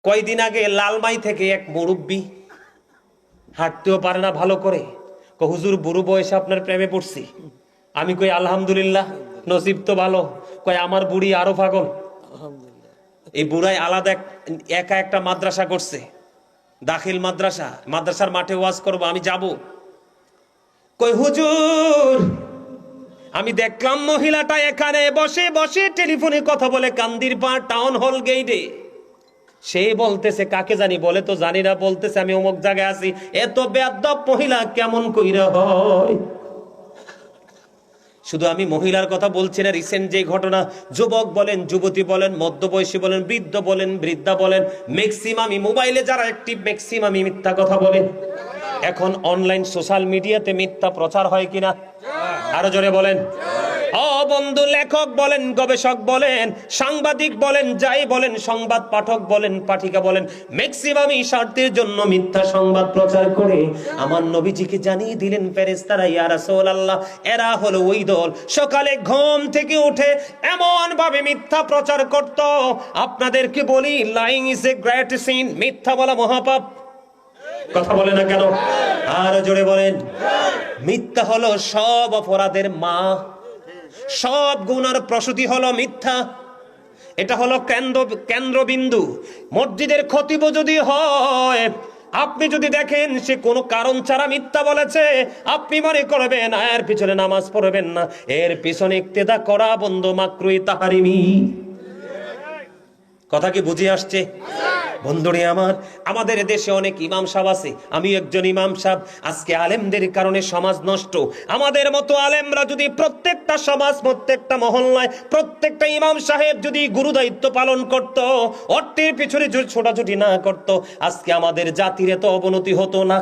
কয়দিন আগে লালমাই থেকে এক মুরব্বী, হাঁটতেও পারে না ভালো করে, হুজুর বুড়ো বয়সে আপনার প্রেমে পড়ছি। আমি কই আলহামদুলিল্লাহ, নসিব তো ভালো। কয় আমার বুড়ি আরো পাগল। এই বুড়াই আলাদা একা একটা মাদ্রাসা করছে, দাখিল মাদ্রাসা। মাদ্রাসার মাঠে ওয়াজ করবো, আমি যাব। কই হুজুর, আমি দেখলাম মহিলাটা এখানে বসে বসে টেলিফোনে কথা বলে কান্দির পাড় টাউন হল গেইটে। সে বলতেছে কাকে জানি বলে, তো জানি না, বলতেছে আমি অমুক জায়গায় আছি। এত বেয়াদব মহিলা কেমন কইরা হয়? শুধু আমি মহিলার কথা বলছি না, রিসেন্ট যে ঘটনা, যুবক বলেন, যুবতী বলেন, মধ্যবয়সী বলেন, বৃদ্ধ বলেন, বৃদ্ধা বলেন, ম্যাক্সিমামই মোবাইলে যারা অ্যাক্টিভ, ম্যাক্সিমামই মিথ্যা কথা বলে। এখন অনলাইন সোশ্যাল মিডিয়াতে মিথ্যা প্রচার হয় কিনা? আরো জোরে বলেন। ও বন্ধু, লেখক বলেন, গবেষক বলেন, সাংবাদিক বলেন, যাই বলেন, সংবাদ পাঠক বলেন, পাঠিকা বলেন, ম্যাক্সিমামই স্বার্থের জন্য মিথ্যা সংবাদ প্রচার করে আমার নবীজিকে জানিয়ে দিলেন ফেরেশতারা, ইয়া রাসূলুল্লাহ, এরা হলো ওই দল সকালে ঘুম থেকে উঠে এমন ভাবে মিথ্যা প্রচার করত। আপনাদেরকে বলি, lying is a great sin, মিথ্যা বলা মহাপাপ। কথা বলে না কেন? আর জোরে বলেন। মিথ্যা হলো সব অপরাধের মা, সব গুনার প্রসূতি হলো মিথ্যা। এটা হলো কেন্দ্রবিন্দু। মসজিদের খতিব যদি হয়, আপনি যদি দেখেন সে কোনো কারণ ছাড়া মিথ্যা বলেছে, আপনি মনে করবেন এর পিছনে নামাজ পড়বেন না, এর পিছনে ইক্তেদা করা বন্ধ, মাকরুহ তাহরিমি। কথা কি বুঝে আসছে? বন্ধুরে আমার, আমাদের দেশে অনেক ইমাম সাহেব আছে, আমি একজন ইমাম সাহেব। আজকে আলেমদের কারণে সমাজ নষ্ট। আমাদের মতো আলেমরা যদি প্রত্যেকটা সমাজ, প্রত্যেকটা মহল্লায়, প্রত্যেকটা ইমাম সাহেব যদি গুরু দায়িত্ব পালন করত, অর্থের পিছনে ছোটাছুটি না করত, আজকে আমাদের জাতির এত অবনতি হতো না।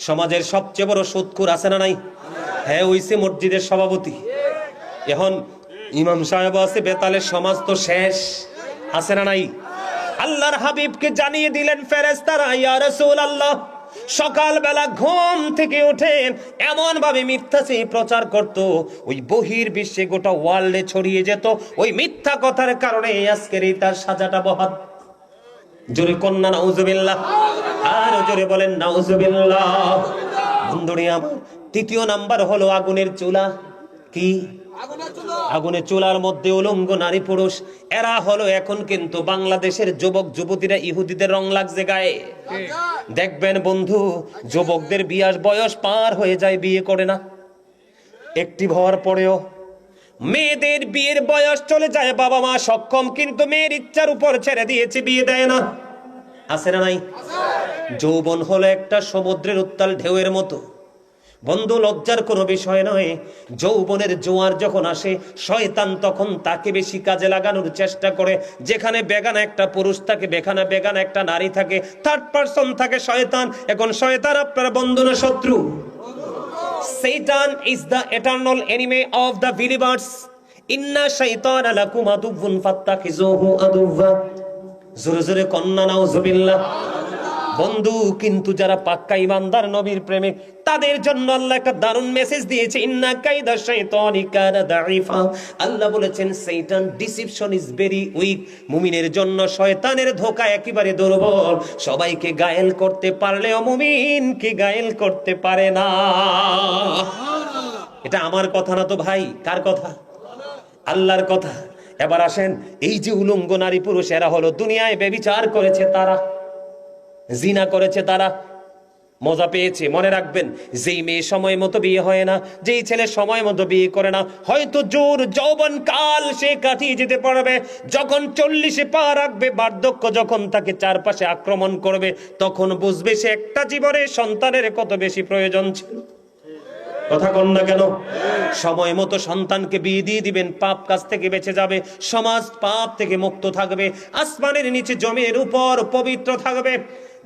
সমাজের সবচেয়ে বড় সুদখোর আছে না নাই? হ্যাঁ, হইছে মসজিদের সভাপতি। এখন ইমাম সাহেব আছে, বেতালের সমাজ তো শেষ। আছে না নাই? আল্লাহর হাবিবকে জানিয়ে দিলেন ফেরেশতারা, ইয়া রাসূলুল্লাহ, সকালবেলা ঘুম থেকে উঠে এমন ভাবে মিথ্যা সে প্রচার করত, ওই বহির বিশ্বে গোটা ওয়ার্ল্ডে ছড়িয়ে যেত। ওই মিথ্যা কথার কারণে আজকের এই তার সাজাটা বহাত। জোরে কন্যা নাউজুবিল্লাহ, আর জোরে বলেন নাউজুবিল্লাহ। বন্ধুরে আমার, তৃতীয় নাম্বার হলো আগুনের চুলা। কি? আগুনের চুলার মধ্যে উলঙ্গ নারী পুরুষ। এরা হলো এখন কিন্তু বাংলাদেশের যুবক যুবতীরা ইহুদিদের রং লাগছে গায়ে। দেখবেন বন্ধু, যুবকদের বিয়ার বয়স পার হয়ে যায়, বিয়ে করে না। অ্যাক্টিভ হওয়ার পরেও মেয়েদের বিয়ের বয়স চলে যায়, বাবা মা সক্ষম, কিন্তু মেয়ের ইচ্ছার উপর ছেড়ে দিয়েছে, বিয়ে দেয় না। আছে না নাই? যৌবন হলো একটা সমুদ্রের উত্তাল ঢেউয়ের মতো। বন্ধু, লজ্জার কোনো বিষয় নয়। যৌবনের জোয়ার যখন আসে, শয়তান তখন তাকে বেশি কাজে লাগানোর চেষ্টা করে। যেখানে বেগানা একটা পুরুষ থাকে, বেগানা একটা নারী থাকে, থার্ড পারসন থাকে শয়তান। এখন শয়তান আপনার বন্ধু না শত্রু? Satan is the eternal enemy of the believers. Inna shaytana lakum aduwwun fattakhizuhu aduwwa. জোরে জোরে কন্না নাউজুবিল্লাহ। বন্ধু, কিন্তু যারা পাক্কা ইমানদার, নবীর প্রেমিক, তাদের জন্য আল্লাহ একটা দারুণ মেসেজ দিয়েছে, ইন্না কাইদা শাইতানি কানা দাঈফা। আল্লাহ বলেছেন শয়তান ডিসিপশন ইজ ভেরি উইক। মুমিনের জন্য শয়তানের ধোঁকা একেবারে দুর্বল। সবাইকে গায়েল করতে পারলেও মুমিনকে গায়েল করতে পারে না। এটা আমার কথা না তো ভাই, কার কথা? আল্লাহর কথা। এবার আসেন, এই যে উলঙ্গ নারী পুরুষ, এরা হলো দুনিয়ায় ব্যভিচার করেছে, তারা জিনা করেছে, তারা মজা পেয়েছে। মনে রাখবেন, যেই মেয়ে সময় মতো বিয়ে হয় না, যেই ছেলে সময় মতো বিয়ে করে না, হয়তো জোর যৌবন কাল সে কাটিয়ে যেতে পারবে, যখন 40-এ পা রাখবে, বার্ধক্য যখন তাকে চারপাশে আক্রমণ করবে, তখন বুঝবে সে একটা জীবনে সন্তানের কত বেশি প্রয়োজন ছিল। কথা কন না কেন? সময় মতো সন্তানকে বিয়ে দিয়ে দিবেন, পাপ কাজ থেকে বেঁচে যাবে, সমাজ পাপ থেকে মুক্ত থাকবে, আসমানের নিচে জমির উপর পবিত্র থাকবে।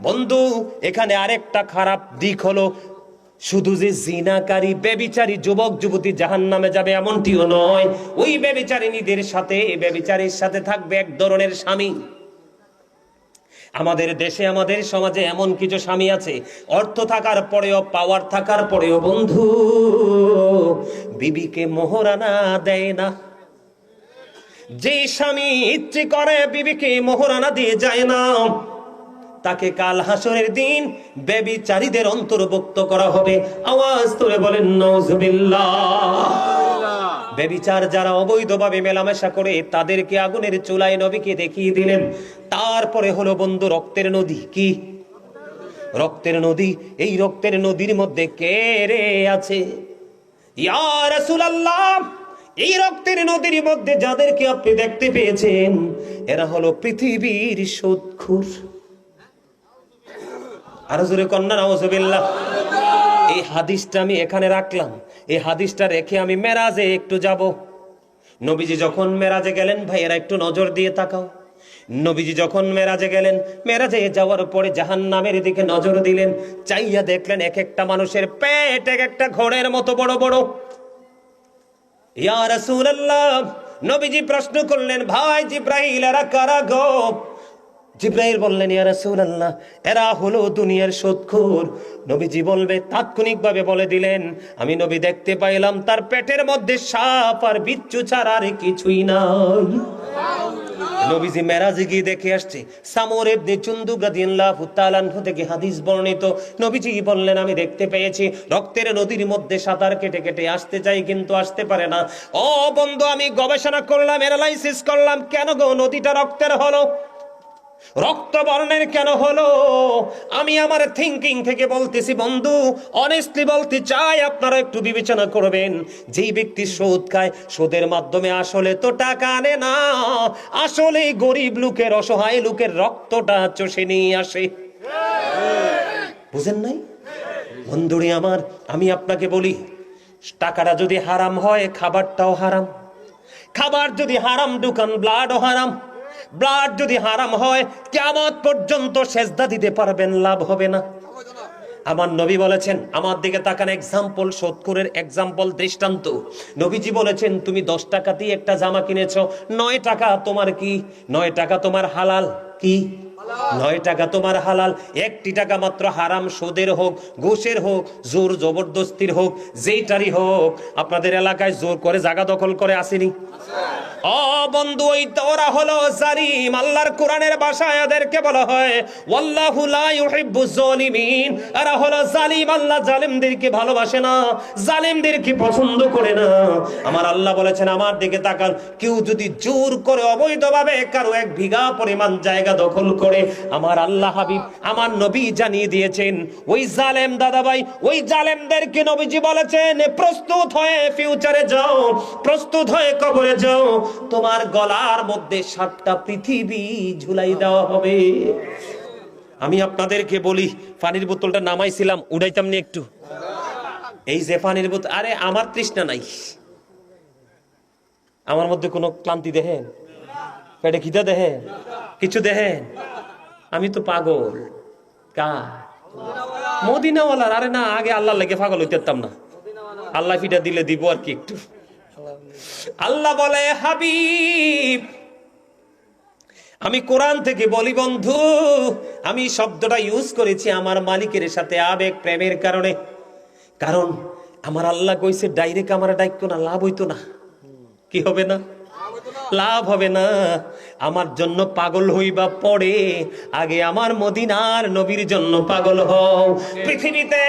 বন্ধু, এখানে আরেকটা খারাপ দিক হলো, শুধু যে জিনাকারী ব্যভিচারী যুবক যুবতী জাহান্নামে যাবে এমনটিও নয়। ওই ব্যভিচারিণীদের সাথে, ব্যভিচারীর সাথে থাকবে এক ধরনের স্বামী। আমাদের দেশে, আমাদের সমাজে এমন কিছু স্বামী আছে, অর্থ থাকার পরেও, পাওয়ার থাকার পরেও বন্ধু বিবিকে মোহরানা দেয় না। যে স্বামী ইচ্ছে করে বিবিকে মোহরানা দিয়ে যায় না, তাকে কাল হাসরের দিন ব্যভিচারীদের অন্তর্ভুক্ত করা হবে। আওয়াজ তুলে বলেন নাউজুবিল্লাহ। ব্যভিচার যারা অবৈধভাবে মেলামেশা করে তাদেরকে আগুনের চুলায় নবীকে দেখিয়ে দিলেন। তারপরে হলো বন্ধু রক্তের নদী। কি রক্তের নদী? এই রক্তের নদীর মধ্যে কে রে আছে? ইয়া রাসূলুল্লাহ, এই রক্তের নদীর মধ্যে যাদেরকে আপনি দেখতে পেয়েছেন এরা হলো পৃথিবীর সুদখোর। আরো জোরে কন্যা নাউজুবিল্লাহ। এই হাদিসটা আমি এখানে রাখলাম। এই হাদিসটা রেখে আমি মেরাজে একটু যাব। নবীজি যখন মেরাজে গেলেন, ভাইয়েরা একটু নজর দিয়ে তাকাও। নবীজি যখন মেরাজে গেলেন, মেরাজে যাওয়ার পরে জাহান্নামের দিকে নজর দিলেন, চাইয়া দেখলেন এক একটা মানুষের পেট এক একটা ঘোড়ের মতো বড় বড়। ইয়া রাসূলুল্লাহ, নবীজি প্রশ্ন করলেন, ভাই জিব্রাইল এরা কারা গো? জিব্রাইল বললেন, ইয়া রাসূলুল্লাহ এরা হলো দুনিয়ার সুদখোর। নবীজি বলবে তাৎক্ষণিকভাবে বলে দিলেন, আমি নবী দেখতে পাইলাম তার পেটের মধ্যে সাপ আর বিচ্ছু ছাড়া আর কিছুই নাই। নবীজি মেরাজে গিয়ে দেখে আসছে। সামর ইবনে জুনদুব রাদিয়াল্লাহু তাআলা আনহু থেকে হাদিস বর্ণিত। নবীজি বললেন, আমি দেখতে পেয়েছি রক্তের নদীর মধ্যে সাঁতার কেটে কেটে আসতে চাই কিন্তু আসতে পারে না। ও বন্ধু, আমি গবেষণা করলাম, অ্যানালাইসিস করলাম, কেন গো নদীটা রক্তের হলো, রক্ত বর্ণের কেন হলো? আমি আমার থিঙ্কিং থেকে বলতেছি বন্ধু, অনেস্টলি বলতে চাই, আপনারা একটু বিবেচনা করবেন। যেই ব্যক্তি সুদ খায়, সুদের মাধ্যমে আসলে তো টাকা আনে না, আসলে গরিব লোকের, অসহায় লোকের রক্তটা চষে নিয়ে আসে। বুঝেন নাই বন্ধুরে আমার? আমি আপনাকে বলি, টাকাটা যদি হারাম হয় খাবারটাও হারাম। খাবার যদি হারাম ঢুকান, ব্লাডও হারাম। ব্লাড যদি হারাম হয়, কিয়ামত পর্যন্ত সেজদা দিতে পারবেন, লাভ হবে না। আমার নবী বলেছেন, আমার দিকে তাকান, এক্সাম্পল, সুদখোরের এক্সাম্পল, দৃষ্টান্ত। নবীজি বলেছেন, তুমি 10 টাকা দিয়ে একটা জামা কিনেছো, 9 টাকা তোমার কি? 9 টাকা তোমার হালাল। কি? 9 টাকা তোমার হালাল, 1টি টাকা মাত্র হারাম। সুদের হোক, ঘুষের হোক, জোর জবরদস্তির হোক, যেইটারই হোক। আপনাদের এলাকায় জোর করে জায়গা দখল করে আসেনি? ও বন্ধু, ওরা হলো জালিম। আল্লাহর কোরআনের ভাষায় এদেরকে বলা হয় ওয়াল্লাহু লা ইউহিব্বুজ জালিমিন। এরা হলো জালিম। আল্লাহ জালিমদেরকে ভালোবাসে না, জালিমদেরকে পছন্দ করে না। আমার আল্লাহ বলেছেন, আমার দিকে তাকান, কেউ যদি জোর করে অবৈধভাবে কারো 1 বিঘা পরিমাণ জায়গা দখল করে, আমার আল্লাহ হাবিব, আমার নবী জানিয়ে দিয়েছেন, ওই জালেম দাদাভাই, ওই জালেমদেরকে নবীজি বলেছেন, প্রস্তুত হয়ে ফিউচারে যাও, প্রস্তুত হয়ে কবরে যাও, তোমার গলার মধ্যে 7টা পৃথিবী ঝুলাই দেওয়া হবে। আমি আপনাদেরকে বলি, পানির বোতলটা নামাইছিলাম, উড়াইতাম নি একটু? এই যে পানির বোতল, আরে আমার তৃষ্ণা নাই, আমার মধ্যে কোনো ক্লান্তি দেখেন, পেটে খিদা দেখেন, কিছু দেখেন? আমি তো পাগল। কার? মদিনাওয়ালার। আরে না, আগে আল্লাহ লেগে পাগল হইতাম না, আল্লাহ ফিটা দিলে দিব আর কি একটু। আল্লাহ বলে, হাবিব, আমি কোরআন থেকে বলি বন্ধু, আমি শব্দটা ইউজ করেছি আমার মালিকের সাথে আবেগ প্রেমের কারণে। কারণ আমার আল্লাহ কইছে ডাইরেক্ট আমার ডাইক্য না, লাভ হইতো না। কি হবে না? লাভ হবে না। আমার জন্য পাগল হইবা পড়ে, আগে আমার মদিনার নবীর জন্য পাগল হও। পৃথিবীতে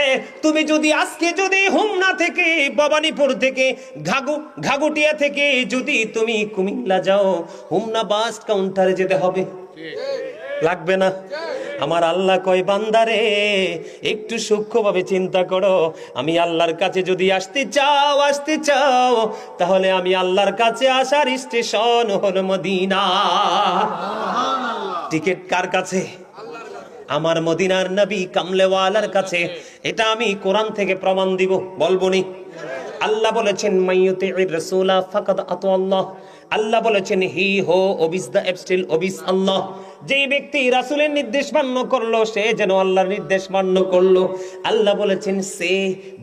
তুমি যদি আজকে যদি হোমনা থেকে, ভবানীপুর থেকে, ঘাগুটিয়া থেকে যদি তুমি কুমিল্লা যাও, হোমনা বাস কাউন্টারে যেতে হবে, লাগবে না? আমার আল্লাহ কয়, বান্দারে একটু সূক্ষ্মভাবে চিন্তা করো, আমি আল্লাহর কাছে যদি আসতে চাও, তাহলে আমি আল্লাহর কাছে আসার স্টেশন হলো মদিনা। টিকিট কার কাছে? আমার মদিনার নবী কামলেওয়ালার কাছে। এটা আমি কোরআন থেকে প্রমাণ দিব, বলবো নি? আল্লাহ বলেছেন, মাইয়ুতির রাসূলা ফাকাদ আতা আল্লাহ। আল্লাহ বলেছেন, হি হো ওবিস দ্য অ্যাবস্টিল ওবিস আল্লাহ। যেই ব্যক্তি রাসূলের নির্দেশ মান্য করলো সে যেন আল্লাহর নির্দেশ মান্য করলো। আল্লাহ বলেছেন সে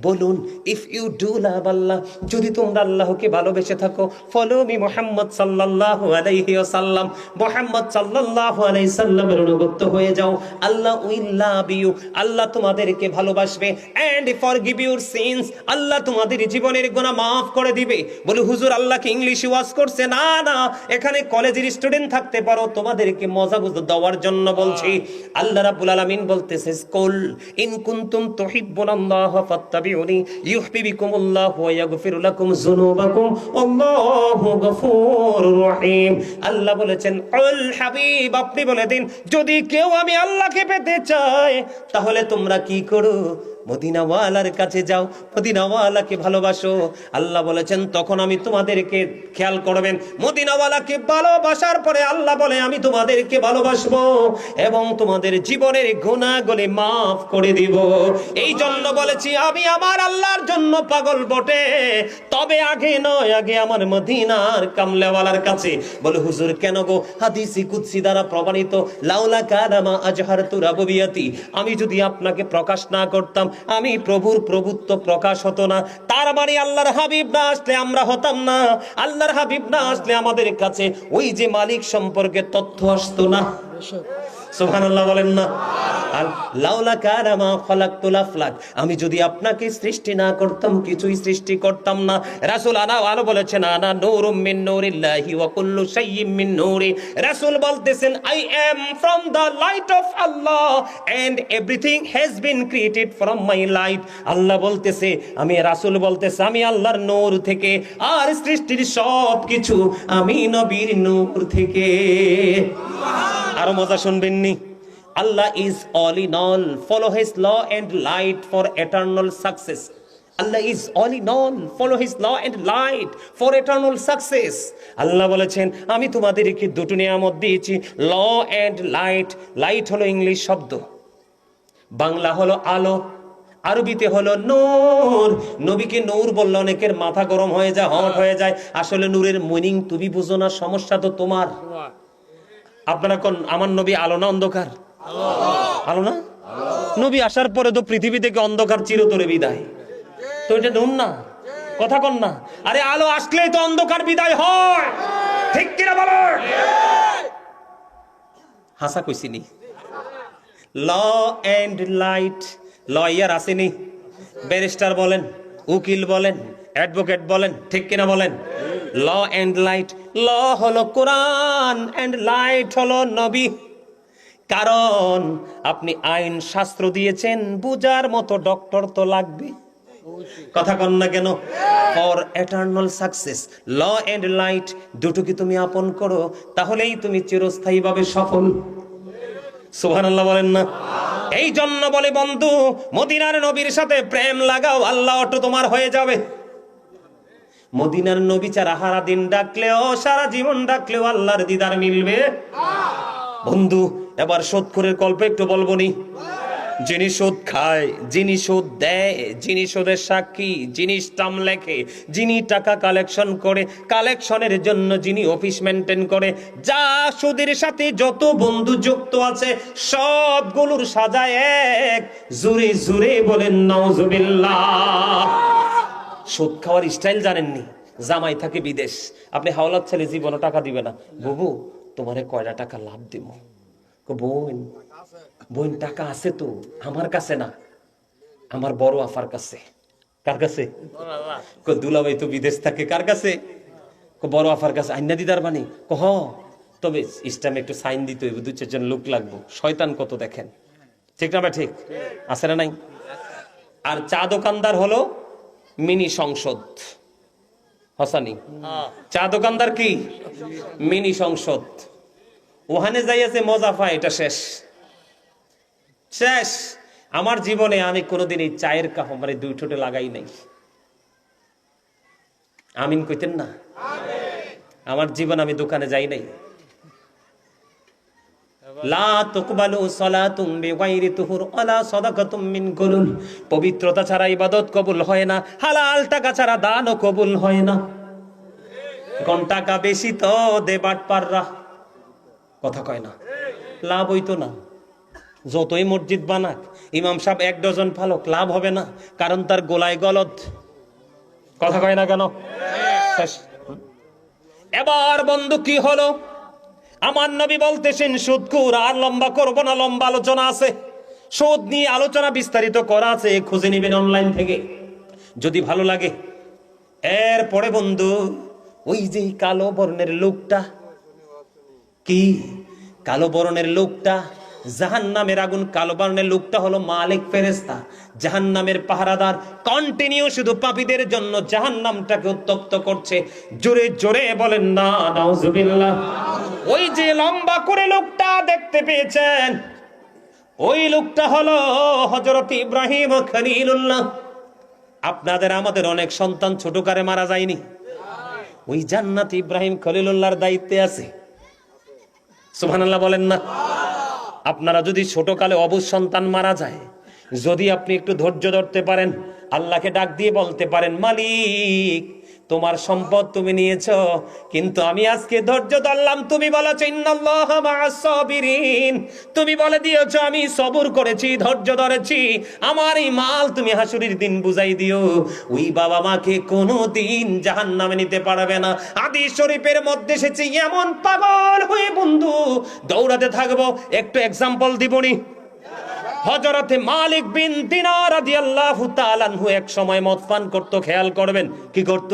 বলুন, ইফ ইউ ডু লাভ আল্লাহ, যদি তোমরা আল্লাহকে ভালোবেসে থাকো, ফলো মি মুহাম্মদ সাল্লাল্লাহু আলাইহি ওয়াসাল্লাম, মুহাম্মদ সাল্লাল্লাহু আলাইহি সাল্লামের অনুগত হয়ে যাও, আল্লাহ উইল লাভ ইউ, আল্লাহ তোমাদেরকে ভালোবাসবে, এন্ড ফরগিভ ইউর সিনস, আল্লাহ তোমাদের জীবনের গুনাহ মাফ করে দিবে। বলে হুজুর আল্লাহ কি ইংলিশ ওয়াজ করছে? না না, এখানে কলেজের স্টুডেন্ট থাকতে পারো, তোমাদেরকে মজা বুঝ দেওয়ার জন্য বলছি। আল্লাহ রাব্বুল আলামিন বলতেছে কুল ইন কুনতুম তুহিব্বুনাল্লাহ ফাত্তাবিউনি ইউহিব্বুকুমুল্লাহ ওয়া ইয়াগফির লাকুম যুনুবাকুম আল্লাহু গফুরুর রহিম। আল্লাহ বলেছেন কুল হাবিব, আপনি বলে দিন যদি কেউ আমি আল্লাহকে পেতে চায় তাহলে তোমরা কি করো? মদিনাওয়ালার কাছে যাও, মদিনাওয়ালাকে ভালোবাসো। আল্লাহ বলেছেন তখন আমি তোমাদেরকে, খেয়াল করবেন, মদিনাওয়ালাকে ভালোবাসার পরে আল্লাহ বলে আমি তোমাদেরকে ভালোবাসবো এবং তোমাদের জীবনের গুনাহগুলি মাফ করে দিব। এই জন্য বলেছি আমি আমার আল্লাহর জন্য পাগল বটে, তবে আগে নয়, আগে আমার মদিনার কামলেওয়ালার কাছে। বলে হুজুর কেন গো? হাদিসি কুদসি দ্বারা প্রমাণিত, লাউলা কালামা আজহারতু রাবুবিয়াতি, আমি যদি আপনাকে প্রকাশ না করতাম আমি প্রভুর প্রভুত্ব প্রকাশ হতো না। তার মানে আল্লাহর হাবিব না আসলে আমরা হতাম না, আল্লাহর হাবিব না আসলে আমাদের কাছে ওই যে মালিক সম্পর্কে তথ্য আসতো না। সুবহানাল্লাহ বলেন না? আর লাউলা কারামা খালাকতুল আফলাক, আমি যদি আপনাকে সৃষ্টি না করতাম কিছুই সৃষ্টি করতাম না। রাসূল আরো বলেছেন আনা নূরুম মিন নূরিল্লাহি ওয়া কুল্লু শাইইন মিন নূরি। রাসূল বলতেছেন I am from the light of Allah and everything has been created from my light. Allah বলতেছে, আমি রাসূল বলতেছে আমি আল্লাহর নূর থেকে, আর সৃষ্টির সব কিছু আমি নবীর নূর থেকে। আরো মজা শুনবেননি? Allah is all in all. Follow His law and light for eternal success. Allah is all in all. Follow His law and light for eternal success. আল্লাহ বলেছেন আমি তোমাদেরকে দুটো নিয়ামত দিয়েছি, ল এন্ড লাইট। লাইট হলো ইংলিশ শব্দ, বাংলা হলো আলো, আরবিতে হলো নূর। নবীকে নূর বললে অনেকের মাথা গরম হয়ে যায়, হট হয়ে যায়। আসলে নূরের মিনিং তুমি বুঝো না, সমস্যা তো তোমার। আপনারা কোন আমার নবী আলো না অন্ধকার? আলো না? নবী আসার পরে তো পৃথিবী থেকে অন্ধকার চিরতরে বিদায়, তো এটা নূর না? কথা কন না? আরে আলো আসলেই তো অন্ধকার বিদায় হয়, ঠিক কিনা বলেন? হাসা কইছিনি? ল এন্ড লাইট, লয়ার আসেনি, ব্যারিস্টার বলেন, উকিল বলেন, অ্যাডভোকেট বলেন, ঠিক কিনা বলেন? ল এন্ড লাইট, ল হলো কোরআন এন্ড লাইট হলো নবী। কারণ আপনি আইন শাস্ত্র দিয়েছেন, বুঝার মতো ডক্টর তো লাগবে, কথা কন না কেন? For eternal success, law and light দুটোকে তুমি আপন করো, তাহলেই তুমি চিরস্থায়ীভাবে সফল। সুবহানাল্লাহ বলেন না? এই জন্য বলে বন্ধু, মদিনার নবীর সাথে প্রেম লাগাও, আল্লাহ অটো তোমার হয়ে যাবে। মদিনার নবী ছাড়া সারা দিন ডাকলেও, সারা জীবন ডাকলেও আল্লাহর দিদার মিলবে বন্ধু। এবার সুদখোরের গল্প একটু বলবো নি? যিনি সুদ খায়, যিনি সুদ দেয়, যিনি সুদের সাক্ষী, যিনি স্টাম্প লেখে, যিনি টাকা কালেকশন করে, কালেকশনের জন্য যিনি অফিস মেনটেন করে, যা সুদের সাথে যত বন্ধু যুক্ত আছে সবগুলোর সাজায় এক। জুরে জুরে বলেন নাউজুবিল্লাহ। সুদ খাওয়ার স্টাইল জানেননি? জামাই থাকে বিদেশ, আপনি হাওলাত ছেলে জীবনে টাকা দিবে না, বুবু তোমারে কয়টা টাকা লাভ দিব? বোন বোন টাকা আছে তো আমার কাছে না, আমার বড় আফার কাছে। কার কাছে? দুলাভাই তো বিদেশ থাকে, কার কাছে? বড় আফার কাছে। আইনা দিদার বাণী হ, তবে ইসলামে একটু সাইন দিতে হইব, 2-4 জন লোক লাগবো। শয়তান কত দেখেন, ঠিক না? ঠিক আছে না নাই? আর চা দোকানদার হলো মিনি সংসদ। হসানি, চা দোকানদার কি মিনি সংসদ। ওখানে যাইয়াছে মজা পায়, এটা শেষ শেষ। আমার জীবনে আমি কোনোদিন এই চায়ের কাপ মানে 2 ঠোঁটে লাগাই নাই। আমিন কইতেন না? আমার জীবন আমি দোকানে যাই নাই। লা তুকবালু সালাতুম বিগাইরি তুহুর ওয়ালা সাদাকাতুম মিন গুলুল, পবিত্রতা ছাড়া ইবাদত কবুল হয় না, হালাল টাকা ছাড়া দানও কবুল হয় না। কোন টাকা বেশি তো দে বাটপাররা, কথা কয় না? লাভ হইতো না। যতই মসজিদ বানাক, ইমাম সাহেব 1 ডজন ফালক, লাভ হবে না, কারণ তার গোলায় গলদ। কথা কয় না কেন? শেষ। এবার বন্ধু কি হলো? আমার নবী বলতেছেন সুদখোর, আর লম্বা করব না, লম্বা আলোচনা আছে, সুদ নিয়ে আলোচনা বিস্তারিত করা আছে, খুঁজে নেবেন অনলাইন থেকে যদি ভালো লাগে। এরপরে বন্ধু ওই যে কালো বর্ণের লোকটা, কি কালো বর্ণের লোকটা, জাহান্নামের আগুন, কালো বর্ণের লোকটা হলো মালিক ফেরেশতা, জাহান্নামের পাহারাদার, কন্টিনিউ শুধু পাপীদের জন্য জাহান্নামটাকে উত্তপ্ত করছে। জোরে জোরে বলেন না নাউজুবিল্লাহ। ওই যে লম্বা করে লোকটা দেখতে পেয়েছেন, ওই লোকটা হলো হযরত ইব্রাহিম খলিলুল্লাহ। আপনাদের আমাদের অনেক সন্তান ছোটকারে মারা যায়নি, ওই জান্নাত ইব্রাহিম খলিলুল্লাহর দায়িত্বে আছে। সুবহানাল্লাহ বলেন না। আপনারা যদি ছোটকালে অবুঝ সন্তান মারা যায়, যদি আপনি একটু ধৈর্য ধরতে পারেন, আল্লাহকে ডাক দিয়ে বলতে পারেন, মালিক তোমার সম্পদ তুমি নিয়েছো, কিন্তু আমি আজকে ধৈর্য ধরলাম, তুমি বলেছো ইন্নাল্লাহা মাআস সাবিরিন, তুমি বলে দিয়েছো আমি সবর করেছি, ধৈর্য ধরেছি, আমার এই মাল তুমি হাসুরের দিন বুঝাই দিও। ওই বাবা মাকে কোনোদিন জাহান্নামে নিতে পারবে না। হাদিস শরীফের মধ্যে এসেছে, এমন পাগল হয়ে বন্ধু দৌড়াতে থাকবো। একটু এক্সাম্পল দিবনি। হযরতে মালিক বিন দিনার রাদিয়াল্লাহু তাআলা আনহু এক সময় মদ পান করত, খেয়াল করবেন কি করত?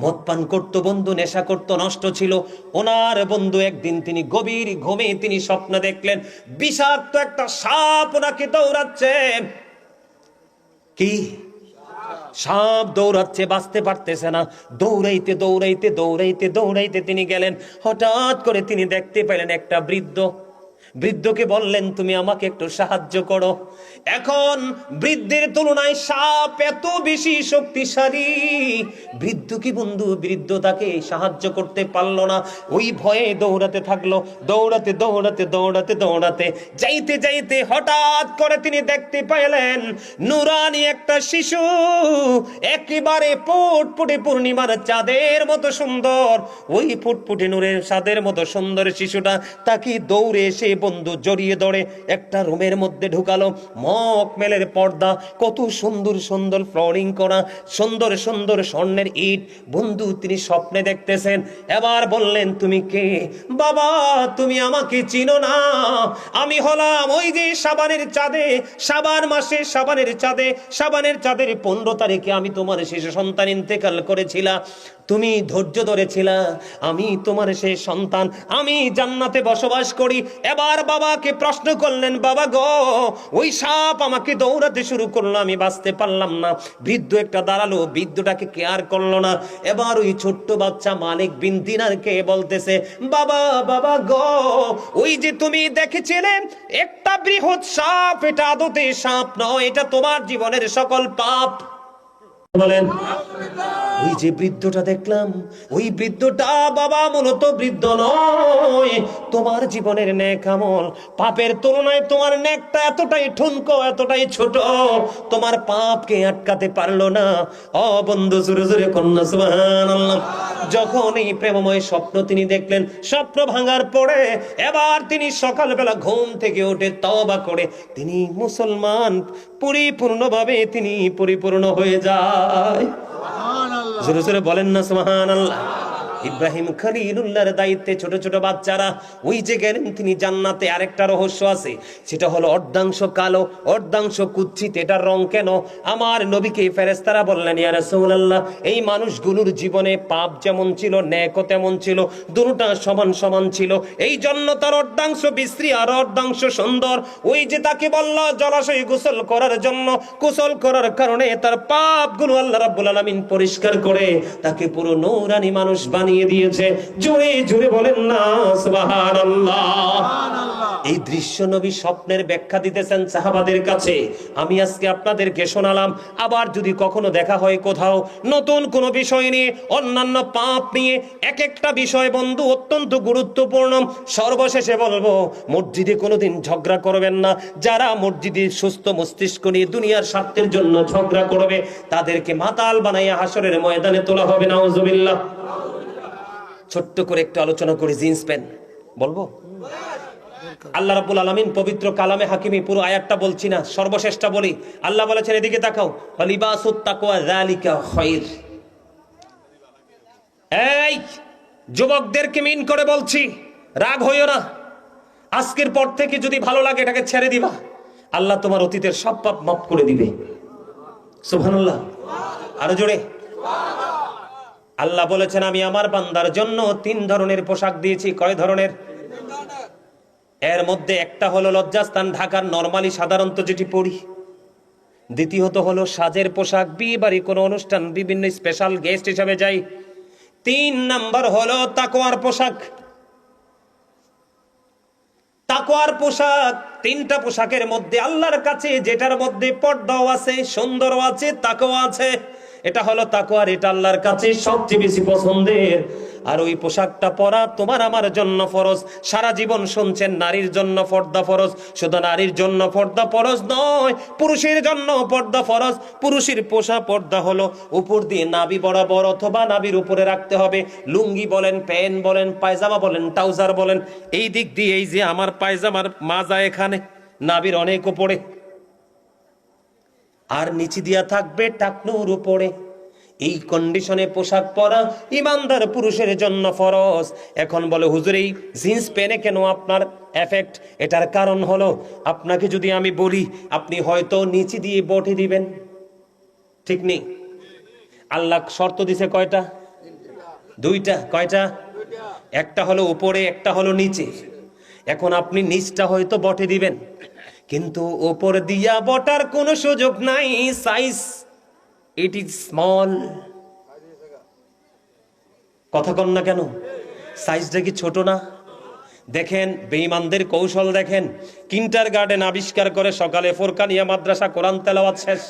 মদ পান করতো বন্ধু, নেশা করতো, নষ্ট ছিল। ওনার বন্ধু একদিন তিনি গভীর ঘুমে তিনি স্বপ্ন দেখলেন, বিষাক্ত একটা সাপ ওনাকে দৌড়াচ্ছে। কি সাপ দৌড়াচ্ছে, বাঁচতে পারতেছে না, দৌড়াইতে দৌড়াইতে দৌড়াইতে দৌড়াইতে তিনি গেলেন। হঠাৎ করে তিনি দেখতে পেলেন একটা বৃদ্ধ। বৃদ্ধকে বললেন, তুমি আমাকে একটু সাহায্য করো। এখন বৃদ্ধের তুলনায় সাপ এত বেশি শক্তিশালী, বৃদ্ধ কি বন্ধু, বৃদ্ধ তাকে সাহায্য করতে পারলো না। ওই ভয়ে দৌড়াতে থাকলো, দৌড়াতে দৌড়াতে দৌড়াতে দৌড়াতে যাইতে যাইতে হঠাৎ করে তিনি দেখতে পেলেন নুরানি একটা শিশু, একেবারে ফুটফুটে পূর্ণিমার চাঁদের মতো সুন্দর। ওই ফুটফুটে নূরের চাঁদের মতো সুন্দর শিশুটা তাকে দৌড়ে এসে বন্ধু জড়িয়ে ধরে একটা রুমের মধ্যে ঢুকালো। মখমেলের পর্দা, কত সুন্দর সুন্দর ফ্লোরিং করা, সুন্দর সুন্দর স্বর্ণের ইট। বন্ধু তিনি স্বপ্নে দেখতেছেন। এবার বললেন, তুমি কে? বাবা তুমি আমাকে চিনো না, আমি হলাম ওই যে শাবানের চাঁদে, শাবান মাসে শাবানের চাঁদে, শাবানের চাঁদের 15 তারিখে আমি তোমার শিশু সন্তান ইন্তেকাল করেছিলাম, তুমি ধৈর্য ধরেছিলা, আমি তোমার সেই সন্তান, আমি জান্নাতে বসবাস করি। এবার বাবাকে প্রশ্ন করলেন, বাবা গো ওই সাপ আমাকে দৌড়াতে শুরু করলো, আমি বাঁচতে পারলাম না। বৃদ্ধ একটা দাঁড়ালো, বৃদ্ধটাকে কেয়ার করলো না। এবার ওই ছোট্ট বাচ্চা মালিক বিন দিনারকে বলতেছে, বাবা বাবা গো ওই যে তুমি দেখেছিলে একটা বৃহৎ সাপ, এটা আদতে সাপ নয়, এটা তোমার জীবনের সকল পাপ। বলেন, ওই যে বৃদ্ধটা দেখলাম, ওই বৃদ্ধটা বাবা মূলত বৃদ্ধ নয়, তোমার জীবনের নেক আমল পাপের তুলনায় তোমার নেকটা এতটাই ঠুনকো, এতটাই ছোট, তোমার পাপকে আটকাতে পারলো না। ও বন্ধু জোরে জোরে কন্যা সুবহানাল্লাহ। যখন এই প্রেমময় স্বপ্ন তিনি দেখলেন, স্বপ্ন ভাঙার পরে এবার তিনি সকালবেলা ঘুম থেকে উঠে তওবা করে তিনি মুসলমান পরিপূর্ণভাবে তিনি পরিপূর্ণ হয়ে যায়। জোরে জোরে বলেন না সুবহানাল্লাহ। ইব্রাহিম খলিলুল্লাহর দায়িত্বে ছোট ছোট বাচ্চারা ওই যে গেলেন তিনি জান্নাতে। আরেকটা রহস্য আছে, সেটা হলো অর্ধাংশ কালো অর্ধাংশ কুৎসিত। এটার রং কেন? আমার নবীকে ফেরেশতারা বললেন, ইয়া রাসূলুল্লাহ এই মানুষগুলোর জীবনে পাপ যেমন ছিল নেকও তেমন ছিল, দুটোটা সমান সমান ছিল, এই জন্য তার অর্ধাংশ বিশ্রী আর অর্ধাংশ সুন্দর। ওই যে তাকে বলল জলাশয়ে গোসল করার জন্য, গোসল করার কারণে তার পাপগুলো আল্লাহ রাব্বুল আলামিন পরিষ্কার করে তাকে পুরো নূরানি মানুষ বানিয়ে দিয়েছে। জোরে জোরে বলেন না সুবহানাল্লাহ। এই দৃশ্য নবী স্বপ্নের ব্যাখ্যা দিতেছেন সাহাবাদের কাছে। আমি আজকে আপনাদেরকে শোনালাম। আবার যদি কখনো দেখা হয় কোথাও নতুন কোনো বিষয় নিয়ে, অন্যান্য পাপ নিয়ে, এক একটা বিষয় বন্ধু অত্যন্ত গুরুত্বপূর্ণ। সর্বশেষে বলবো, মসজিদে কোনোদিন ঝগড়া করবেন না। যারা মসজিদে সুস্থ মস্তিষ্ক নিয়ে দুনিয়ার স্বার্থের জন্য ঝগড়া করবে, তাদেরকে মাতাল বানাইয়া হাসরের ময়দানে তোলা হবে। নাউজুবিল্লাহ। ছোট্ট করে একটু আলোচনা করি, জিন্স প্যান্ট বলবো। আল্লাহ রাব্বুল আলামিন পবিত্র কালামে হাকিমি পুরো আয়াতটা বলছি না, সর্বশেষটা বলি। আল্লাহ বলেছেন, এদিকে তাকাও, লিবাসুত তাকওয়া যালিকা খায়র। এই যুবকদেরকে মিন করে বলছি, রাগ হইও না। আজকের পর থেকে যদি ভালো লাগে এটাকে ছেড়ে দিবা, আল্লাহ তোমার অতীতের সব পাপ মাফ করে দিবে। সুবহানাল্লাহ, আরো জোরে। আল্লাহ বলেছেন, আমি আমার বান্দার জন্য 3 ধরনের পোশাক দিয়েছি। কয় ধরনের? এর মধ্যে একটা হলো লজ্জাস্থান ঢাকার নরমালি সাধারণত যেটি পড়ি। দ্বিতীয়ত হলো সাজের পোশাক, বিয়ে বাড়ি কোনো অনুষ্ঠান বিভিন্ন স্পেশাল গেস্ট হিসাবে যাই। 3 নাম্বার হলো তাকওয়ার পোশাক। তাকওয়ার পোশাক 3টা পোশাকের মধ্যে আল্লাহর কাছে যেটার মধ্যে পর্দাও আছে, সুন্দরও আছে, তাকওয়া আছে, এটা হলো তাকওয়ার। এটা আল্লাহর কাছে সবচেয়ে বেশি পছন্দের। আর ওই পোশাকটা পরা তোমার আমার জন্য ফরজ। সারা জীবন শুনছেন নারীর জন্য পর্দা ফরজ। শুধু নারীর জন্য পর্দা ফরজ নয়, পুরুষের জন্য পর্দা ফরজ। পুরুষের পোশাক পর্দা হলো উপর দিয়ে নাভি বরাবর অথবা নাভির উপরে রাখতে হবে। লুঙ্গি বলেন, প্যান্ট বলেন, পায়জামা বলেন, ট্রাউজার বলেন, এই দিক দিয়ে এই যে আমার পায়জামার মাজা এখানে নাভির অনেক উপরে, আর নিচে দিয়া থাকবে টাকনুর উপরে। এই কন্ডিশনে পোশাক পরা ইমানদার পুরুষের জন্য ফরজ। এখন বলে, হুজুর এই জিন্স প্যান্টে কেন আপনার এফেক্ট? এটার কারণ হলো, আপনাকে যদি আমি বলি, আপনি হয়তো নিচে দিয়ে বটি দিবেন, ঠিক নেই? আল্লাহ শর্ত দিছে কয়টা? 2টা। কয়টা? একটা হলো উপরে, একটা হলো নিচে। এখন আপনি নিচটা হয়তো বটে দিবেন, কিন্তু উপর দিয়া বটার কোনো সুযোগ নাই। Size it is small. কথা কন না কেন? সাইজটা কি ছোট না? দেখেন বেঈমানদের কৌশল দেখেন। কিন্ডারগার্টেন আবিষ্কার করে সকালে ফোরকানিয়া মাদ্রাসা কোরআন তেলাওয়াত শেষ,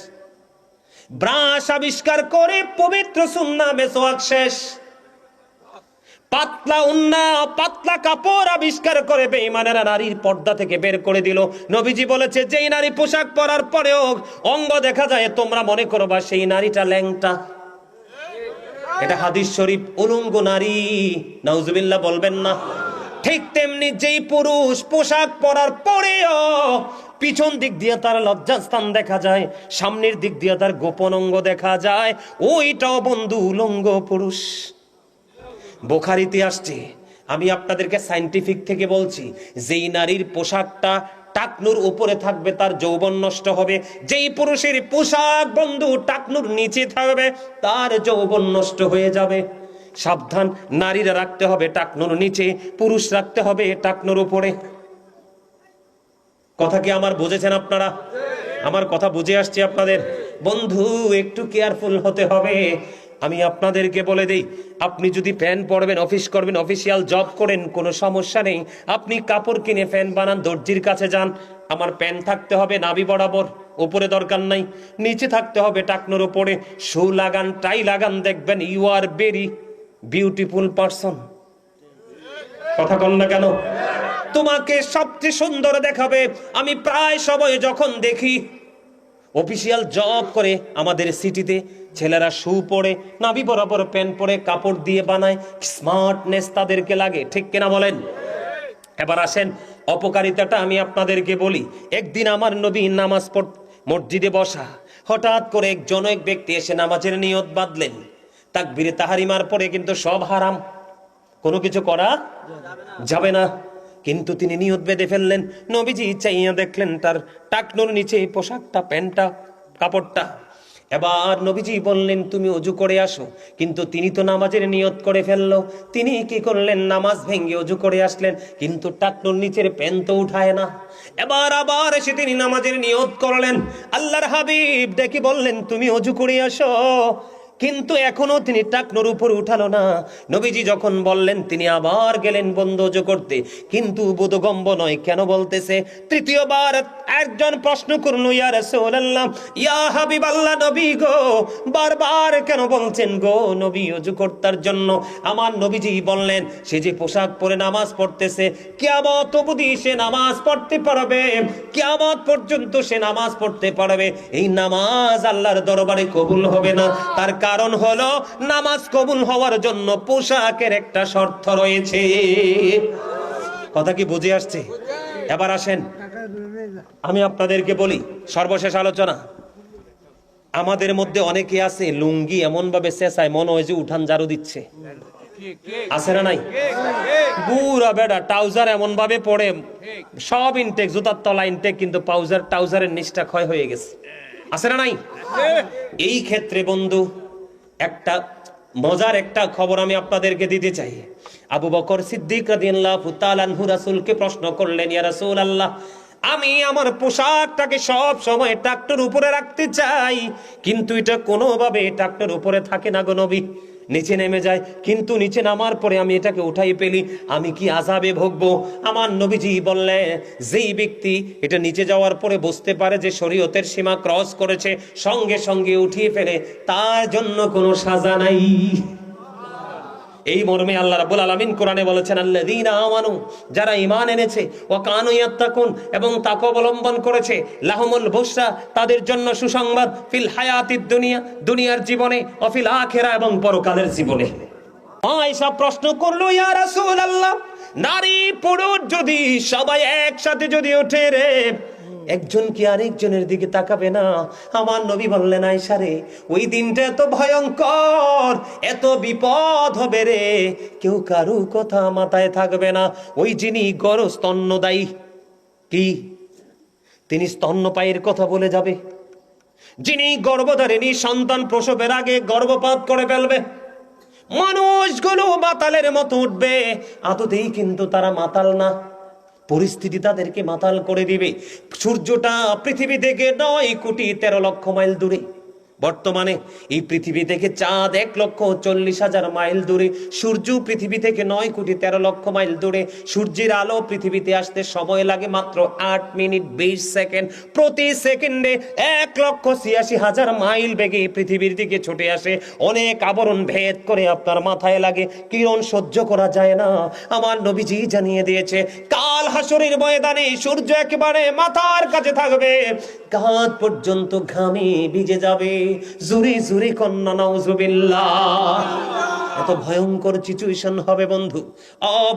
ব্রাশ আবিষ্কার করে পবিত্র সুন্নাহ মেসওয়াক শেষ, পাতলা উন্না পাতলা কাপড় আবিষ্কার করে বেঈমানেরা নারীর পর্দা থেকে বের করে দিল। নবীজি বলেছে, যেই নারী পোশাক পরার পরেও অঙ্গ দেখা যায় তোমরা মনে করবা সেই নারীটা ল্যাংটা। এটা হাদিস শরীফ। উলঙ্গ নারী নাউজুবিল্লাহ বলবেন না। ঠিক তেমনি যেই পুরুষ পোশাক পরার পরেও পিছন দিক দিয়ে তার লজ্জাস্থান দেখা যায়, সামনের দিক দিয়ে তার গোপন অঙ্গ দেখা যায়, ওইটাও বন্ধু উলঙ্গ পুরুষ। বুখারীতে আসছে। আমি আপনাদেরকে সায়েন্টিফিক থেকে বলছি, যেই নারীর পোশাকটা টাকনুর উপরে থাকবে তার যৌবন নষ্ট হবে। যেই পুরুষের পোশাক বন্ধু টাকনুর নিচে থাকবে তার যৌবন নষ্ট হয়ে যাবে। সাবধান, নারীরা রাখতে হবে টাকনুর নিচে, পুরুষ রাখতে হবে টাকনুর উপরে। কথা কি আমার বুঝেছেন আপনারা? আমার কথা বুঝে আসছে আপনাদের? বন্ধু একটু কেয়ারফুল হতে হবে। আমি আপনাদেরকে বলে দেই, আপনি যদি ফ্যান পরবেন, অফিস করবেন, অফিসিয়াল জব করেন, কোনো সমস্যা নেই। আপনি কাপড় কিনে ফ্যান বানান, দর্জির কাছে যান। আমার প্যান্ট থাকতে হবে নাভি বরাবর, উপরে দরকার নাই, নিচে থাকতে হবে টাকনুর উপরে। শু লাগান, টাই লাগান, দেখবেন you are very beautiful person. কথা কন না কেন? তোমাকে সবচেয়ে সুন্দর দেখাবে। আমি প্রায় সময় যখন দেখি অফিসিয়াল জব করে আমাদের সিটিতে ছেলেরা শু পরে, নাভি বরাবর প্যান্ট পরে, কাপড় দিয়ে বানায়, স্মার্টনেস তাদেরকে লাগে, ঠিক কিনা বলেন? এবার আসেন অপকারিতাটা আমি আপনাদেরকে বলি। একদিন আমার নবী নামাজ পড় মসজিদে বসা, হঠাৎ করে একজন এক ব্যক্তি এসে নামাজের নিয়ত বাঁধলেন। তাকবীরে তাহরিমার পরে কিন্তু সব হারাম, কোনো কিছু করা যাবে না, কিন্তু তিনি নিয়ত বেঁধে ফেললেন। নবীজি চাইয়া দেখলেন তার টাকনুর নিচে পোশাকটা, প্যান্টটা, কাপড়টা। এবার নবীজি বললেন, তুমি অজু করে আসো। কিন্তু তিনি তো নামাজের নিয়ত করে ফেললো। তিনি কি করলেন? নামাজ ভেঙে অজু করে আসলেন, কিন্তু টাকনুর নিচের প্যান্ট তো উঠায় না। এবার আবার এসে তিনি নামাজের নিয়ত করলেন। আল্লাহর হাবিব ডেকে বললেন, তুমি অজু করে আসো। কিন্তু এখনো তিনি টাকনুর উপর উঠালো না। নবীজি যখন বললেন, তিনি আবার গেলেন বন্ধ করতে, কিন্তু বোধগম্য নয়। কেন বলতেছে? তৃতীয়বার একজন প্রশ্ন করলো, ইয়া রাসূলুল্লাহ, ইয়া হাবিবাল্লাহ, নবী গো, বারবার কেন বলছেন গো নবী ওযু করতার জন্য? আমার নবীজি বললেন, সে যে পোশাক পরে নামাজ পড়তেছে, কিয়ামত অবধি সে নামাজ পড়তে পারবে, কিয়ামত পর্যন্ত সে নামাজ পড়তে পারবে। এই নামাজ আল্লাহর দরবারে কবুল হবে না। তার কারণ হলো, নামাজ কবুল হওয়ার জন্য পোশাকের একটা শর্ত রয়েছে। কথা কি বুঝে আসছে? এবার আসেন আমি আপনাদেরকে বলি, সর্বশেষ আলোচনা। আমাদের মধ্যে অনেকে আছে লুঙ্গি এমন ভাবে চেঁচায় মনে হয় যে উঠান ঝাড়ু দিচ্ছে, আছে না নাই? পুরা বেড়া ট্রাউজার এমন ভাবে পড়ে, সব ইনটেক, জুতার তলা ইনটেক, কিন্তু ট্রাউজারের নিচটা ক্ষয় হয়ে গেছে, আছে না নাই? এই ক্ষেত্রে বন্ধু একটা মজার একটা খবর আমি আপনাদেরকে দিতে চাই। আবু বকর সিদ্দিক রাদিয়াল্লাহু তাআলা আনহু রাসূলকে প্রশ্ন করলেন, ইয়া রাসূলুল্লাহ, আমি আমার পোশাকটাকে সব সময় ট্রাক্টর উপরে রাখতে চাই, কিন্তু এটা কোনোভাবে ট্রাক্টর উপরে থাকে না গো নবী, নিচে নেমে যায়, কিন্তু নিচে নামার পরে আমি এটাকে উঠাই ফেলি, আমি কি আযাবে ভুগবো? আমার নবীজি বললেন, যেই ব্যক্তি এটা নিচে যাওয়ার পরে বুঝতে পারে যে শরীয়তের সীমা ক্রস করেছে, সঙ্গে সঙ্গে উঠিয়ে ফেলে, তার জন্য কোনো সাজা নাই। এই মর্মে আল্লাহ রাব্বুল আলামিন কোরআনে বলেছেন, আল্লাযীনা আমানু, যারা ঈমান এনেছে, ওয়া কানু ইয়াত্তাকুন, এবং তাকওয়া অবলম্বন করেছে, লাহুমুল বুশরা, তাদের জন্য সুসংবাদ, ফিল হায়াতিদ দুনিয়া, দুনিয়ার জীবনে, ও ফিল আখিরা, এবং পরকালের জীবনে। আয়েশা প্রশ্ন করলো, ইয়া রাসূলুল্লাহ, নারী পুরুষ যদি সবাই একসাথে যদি ওঠে রে, একজন কি আরেকজনের দিকে তাকাবে না? আমার নবী বললেন, আয়েশা রে, ওই দিনটা এত ভয়ঙ্কর, এত বিপদ হবে রে, কেউ কারু কথা মাথায় থাকবে না। ওই যিনি স্তন্যদায়ী, কি তিনি স্তন্যপায়ীর কথা বলে যাবে, যিনি গর্ভধারিণী সন্তান প্রসবের আগে গর্ভপাত করে ফেলবে, মানুষগুলো মাতালের মতো উঠবে, আদতেই কিন্তু তারা মাতাল না, পরিস্থিতি তাদেরকে মাতাল করে দিবে। সূর্যটা পৃথিবী থেকে 9,13,00,000 মাইল দূরে, বর্তমানে এই পৃথিবী থেকে চাঁদ 1,40,000 মাইল দূরে, সূর্য পৃথিবী থেকে 9,13,00,000 মাইল দূরে। সূর্যের আলো পৃথিবীতে আসতে সময় লাগে মাত্র 8 মিনিট 20 সেকেন্ড। প্রতি সেকেন্ডে 1,86,000 মাইল বেগে পৃথিবীর দিকে ছুটে আসে, অনেক আবরণ ভেদ করে আপনার মাথায় লাগে, কিরণ সহ্য করা যায় না। আমার নবীজি জানিয়ে দিয়েছে, কাল হাসরের ময়দানে সূর্য একেবারে মাথার কাছে থাকবে, কাঁধ পর্যন্ত ঘামে ভিজে যাবে। জুরি জুরি কন্যা নাউজুবিল্লাহ। এত ভয়ঙ্কর সিচুয়েশন হবে বন্ধু,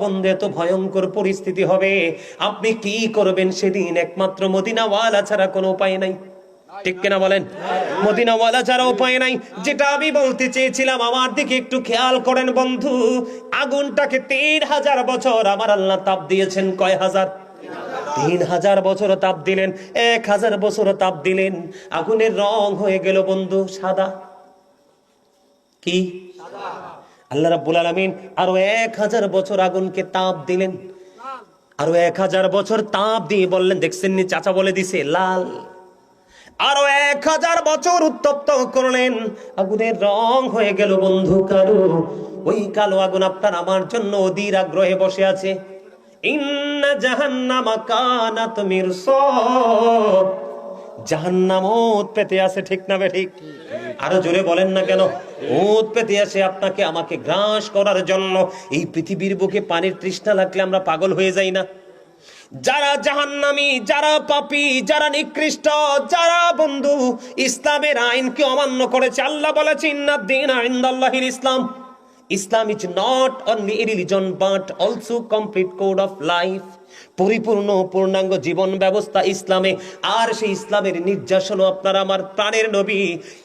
বন্ধু, এত ভয়ঙ্কর পরিস্থিতি হবে। আপনি কি করবেন সেদিন? একমাত্র মদিনাওয়ালা ছাড়া কোনো উপায় নাই, ঠিক কিনা বলেন? মদিনাওয়ালা ছাড়া উপায় নাই। যেটা আমি বলতে চেয়েছিলাম, আমার দিকে একটু খেয়াল করেন বন্ধু। আগুনটাকে 3,000 বছর আমার আল্লাহ তাপ দিয়েছেন। কয় হাজার? 3,000 বছর তাপ দিলেন, 1,000 বছর তাপ দিলেন, আগুনের রং হয়ে গেল বন্ধু সাদা। কি? আল্লাহ রাব্বুল আলামিন আরো 1,000 বছর আগুনকে তাপ দিলেন, আরো 1,000 বছর তাপ দিয়ে বললেন, দেখছেন নি, চাচা বলে দিছে লাল। আরো 1,000 বছর উত্তপ্ত করলেন, আগুনের রং হয়ে গেল বন্ধু কালো। ওই কালো আগুন আপনার আমার জন্য অধীর আগ্রহে বসে আছে। ইন্না জাহান্নামা কানাত মিরসাদ, জাহান্নাম ওত পেতে আছে, ঠিক না বে ঠিক? আরো জোরে বলেন না কেন? ওত পেতে আছে আপনাকে আমাকে গ্রাস করার জন্য। এই পৃথিবীর বুকে পানির তৃষ্ণা লাগলে আমরা পাগল হয়ে যাই না? যারা জাহান্নামী, যারা পাপী, যারা নিকৃষ্ট, যারা বন্ধু ইসলামের আইনকে অমান্য করেছে, আল্লাহ বলেছেন, ইন্নাদ দীনা ইনদাল্লাহিল ইসলাম। Islam is not only a religion but also complete code of life. পরিপূর্ণ পূর্ণাঙ্গ জীবন ব্যবস্থা ইসলামে। আর সেই ইসলামের নির্যাস হলো আপনার আমার প্রাণের নবী।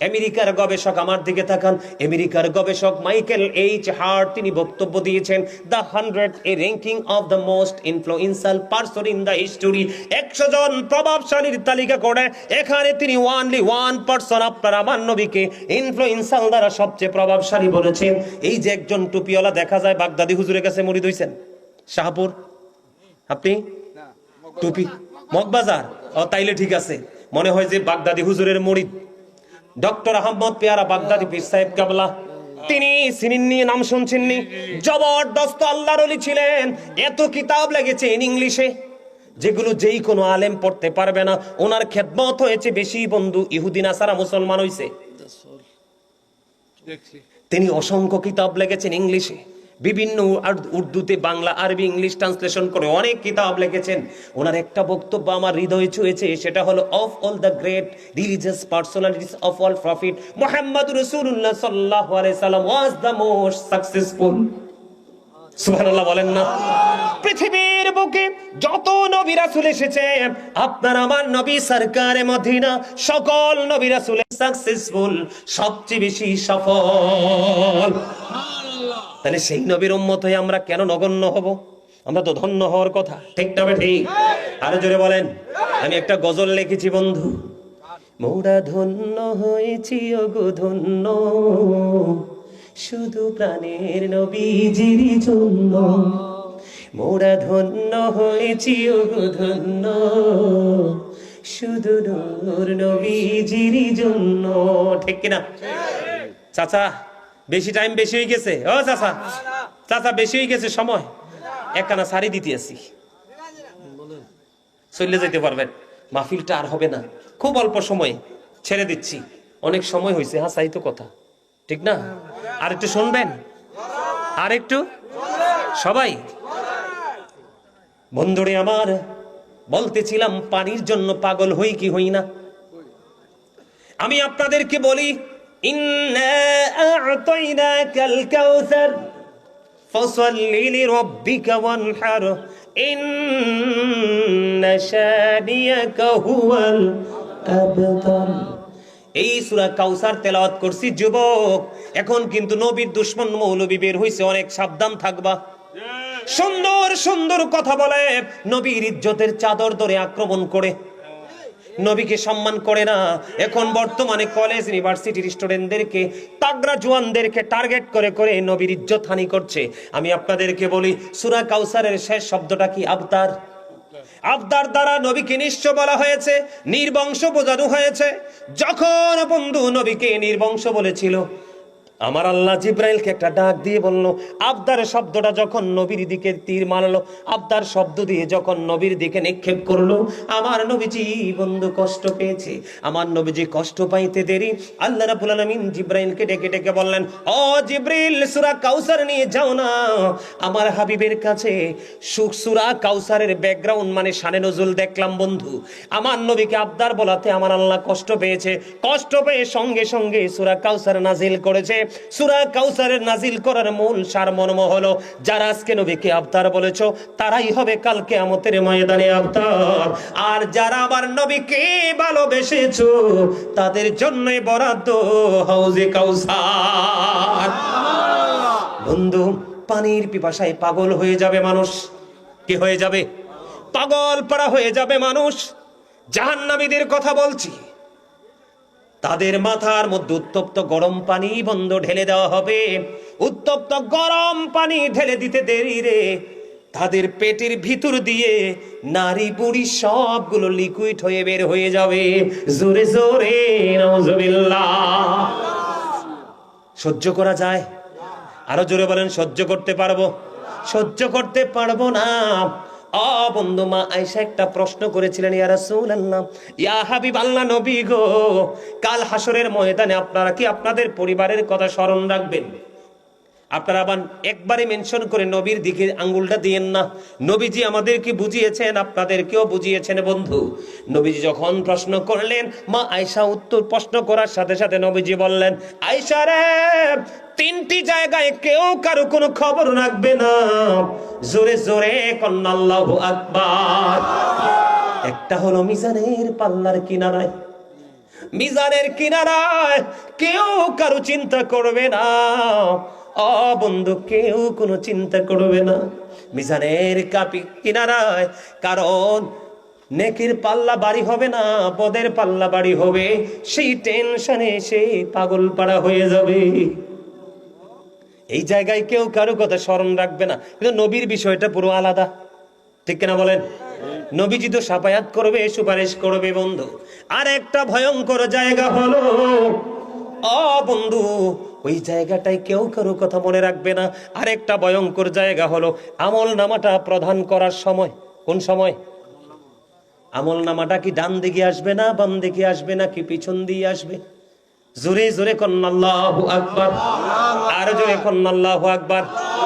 আমেরিকার গবেষক, আমার দিকে তাকান, আমেরিকার গবেষক মাইকেল এইচ হার্ট তিনি বক্তব্য দিয়েছেন, the 100 A ranking of the most influential person in the history. 100 জন প্রভাবশালীর তালিকা করে এখানে তিনি ওয়ানলি 1% আপনার আমার নবীকে ইনফ্লুয়েন্সিয়াল দ্বারা সবচেয়ে প্রভাবশালী বলেছেন। এই যে একজন টুপিওয়ালা দেখা যায় বাগদাদি হুজুরের কাছে মুরিদ হইছেন, শাহপুর, আপনি টুপি মগবাজার, তাইলে ঠিক আছে, মনে হয় যে বাগদাদি হুজুরের মুরিদ। ডক্টর আহমদ পেয়ারা বাগদাদি পীর সাহেব কাবলা, তিনি সিনিন্নি, নাম শুনছেননি? জবরদস্ত আল্লাহর ওলি ছিলেন। এত কিতাব লেগেছে ইংলিশে, যেগুলো যেই কোনো আলেম পড়তে পারবে না। ওনার খেদমত হয়েছে বেশি বন্ধু, ইহুদি নাসারা মুসলমান হইছে। তিনি অসংখ্য কিতাব লিখেছেন ইংলিশে, বিভিন্ন উর্দুতে, বাংলা, আরবি, ইংলিশ ট্রান্সলেশন করে অনেক কিতাব লিখেছেন। ওনার একটা বক্তব্য আমার হৃদয় ছুঁয়েছে, সেটা হলো, of all the great religious personalities of all prophet Muhammad রাসূলুল্লাহ সাল্লাল্লাহু আলাইহি সাল্লাম ওয়াজ দ্য মোস্ট সাকসেসফুল। সুবহানাল্লাহ বলেন না? পৃথিবীর বুকে যত নবী রাসূল এসেছে, আপনার আমার নবী সরকারে মদিনা সকল নবী রাসূল সাকসেসফুল, সবচেয়ে বেশি সফল। তাহলে সেই নবীর উম্মত হয়ে আমরা কেন নগণ্য হব? আমরা তো ধন্য হওয়ার কথা, ঠিক না ঠিক? আরো জোরে বলেন। আমি একটা গজল লিখেছি বন্ধু, মোরা ধন্য হয়েছি ওগো ধন্য, শুধু প্রাণের নবীজির জন্য। মোরা ধন্য হয়েছি ওগো ধন্য, শুধু নূর নবীজির জন্য। ঠিক কিনা? চাচা বেশি টাইম বেশি হয়ে গেছে। ও চাচা, চাচা বেশি হয়ে গেছে সময়, একখানা শাড়ি দিতে আসি, চলে যেতে পারবেন। মাহফিলটা আর হবে না, খুব অল্প সময় ছেড়ে দিচ্ছি। অনেক সময় হয়েছে, হ্যাঁ তাই তো কথা, ঠিক না? আর একটু শুনবেন, আর একটু সবাই। বন্ধুরে আমার, বলতেছিলাম পানির জন্য পাগল হই কি হই না? আমি আপনাদেরকে বলি, ইন্না আ'তাইনাকাল কাউসার ফাসাল্লি লিরাব্বিকা ওয়ানহার ইন্না শানিয়াকা হুয়াল আবতার। এই সূরা কাউসার তেলাওয়াত করছি যুবক, এখন কিন্তু নবীর দুশমন মৌলবী বের হইছে, অনেক সাবধান থাকবা। সুন্দর সুন্দর কথা বলে, নবীর ইজ্জতের চাদর ধরে আক্রমণ করে, নবীকে সম্মান করে না। এখন বর্তমানে কলেজ ইউনিভার্সিটির স্টুডেন্টদেরকে, তাগড়া জওয়ানদেরকে টার্গেট করে করে নবীর ইজ্জত হানি করছে। আমি আপনাদেরকে বলি, সূরা কাউসারের শেষ শব্দটা কি? আবতার। আবতার দ্বারা নবীকে নিঃস্ব বলা হয়েছে, নির্বংশ বোঝানো হয়েছে। যখন বন্ধু নবীকে নির্বংশ বলেছিল, আমার আল্লাহ জিব্রাইলকে একটা ডাক দিয়ে বলল, আবদার শব্দটা যখন নবীর দিকে তীর মারলো, আবদার শব্দ দিয়ে যখন নবীর দিকে নিক্ষেপ করলো, আমার নবীজি বন্ধু কষ্ট পেয়েছে। আমার নবীজি কষ্ট পাইতে দেরি, আল্লাহ রাব্বুল আলামিন জিব্রাইলকে ডেকে ডেকে বললেন, ও জিব্রিল, সূরা কাউসার নিয়ে যাও না আমার হাবিবের কাছে। সূরা কাউসারের ব্যাকগ্রাউন্ড মানে শানে নজুল দেখলাম বন্ধু। আমার নবীকে আবদার বলাতে আমার আল্লাহ কষ্ট পেয়েছে, কষ্ট পেয়ে সঙ্গে সঙ্গে সূরা কাউসার নাজিল করেছে। সূরা কাউসারের নাজিল করার মূল সারমর্ম হলো, যারা আজকে নবীকে আবতার বলেছো, তারাই হবে কাল কিয়ামতের ময়দানে আবতার। আর যারা আবার নবীকে ভালোবেসেছো, তাদের জন্যই বরাদ্দ হাউজে কাউসার। বন্ধু, পানির পিপাসায় পাগল হয়ে যাবে মানুষ। কি হয়ে যাবে? পাগল পাড়া হয়ে যাবে মানুষ। জাহান্নামীদের কথা বলছি, তাদের মাথার মধ্যে উত্তপ্ত গরম পানি বন্ধ ঢেলে দেওয়া হবে। উত্তপ্ত গরম পানি ঢেলে দিতে দেরি রে, তাদের পেটের ভিতর দিয়ে নারী বুড়ি সবগুলো লিকুইড হয়ে বের হয়ে যাবে। জোরে জোরে নাউজুবিল্লাহ। সহ্য করা যায়? আরো জোরে বলেন, সহ্য করতে পারবো? সহ্য করতে পারবো না। বন্ধু, মা আয়েশা একটা প্রশ্ন করেছিলেন, ইয়া রাসূলুল্লাহ, ইয়া হাবিবাল্লাহ, নবী গো, কাল হাসরের ময়দানে আপনারা কি আপনাদের পরিবারের কথা স্মরণ রাখবেন? আপনারা আবার একবারে মেনশন করে নবীর দিকে আঙ্গুলটা দিয়েন না। নবীজি আমাদেরকে বুঝিয়েছেন, আপনাদেরকেও বুঝিয়েছেন বন্ধু। নবীজি যখন প্রশ্ন করলেন, মা আয়েশা উত্তর প্রশ্ন করার সাথে সাথে নবীজি বললেন, আয়েশা রে, তিনটি জায়গায় কেউ কারো কোনো খবর রাখবে না। জোরে জোরে কন্না আল্লাহু আকবার। একটা হলো মিজানের পাল্লার কিনারায়, মিজানের কিনারায় কেউ কারো চিন্তা করবে না। বন্ধু, কেউ কোনো চিন্তা করবে না মিজানের কিনারায়, কারণ নেকির পাল্লা বাড়ি হবে না, বদের পাল্লা বাড়ি হবে। সেই টেনশনে সে পাগল পাড়া হয়ে যাবে। এই জায়গায় কেউ কারো কথা স্মরণ রাখবে না। কিন্তু নবীর বিষয়টা পুরো আলাদা, ঠিক কিনা বলেন? নবীজি তো সাফায়াত করবে, সুপারিশ করবে বন্ধু। আর একটা ভয়ঙ্কর জায়গা হলো, বন্ধু, ওই জায়গাটায় কেউ কারো কথা মনে রাখবে না। আরেকটা ভয়ঙ্কর জায়গা হলো আমল নামাটা প্রদান করার সময়। কোন সময়? আমল নামাটা কি ডান দিকে আসবে না বাম দিকে আসবে না কি পিছন দিয়ে আসবে? জোরে জোরে কন্না আল্লাহু আকবার, আর জোরে কন্না আল্লাহু আকবার।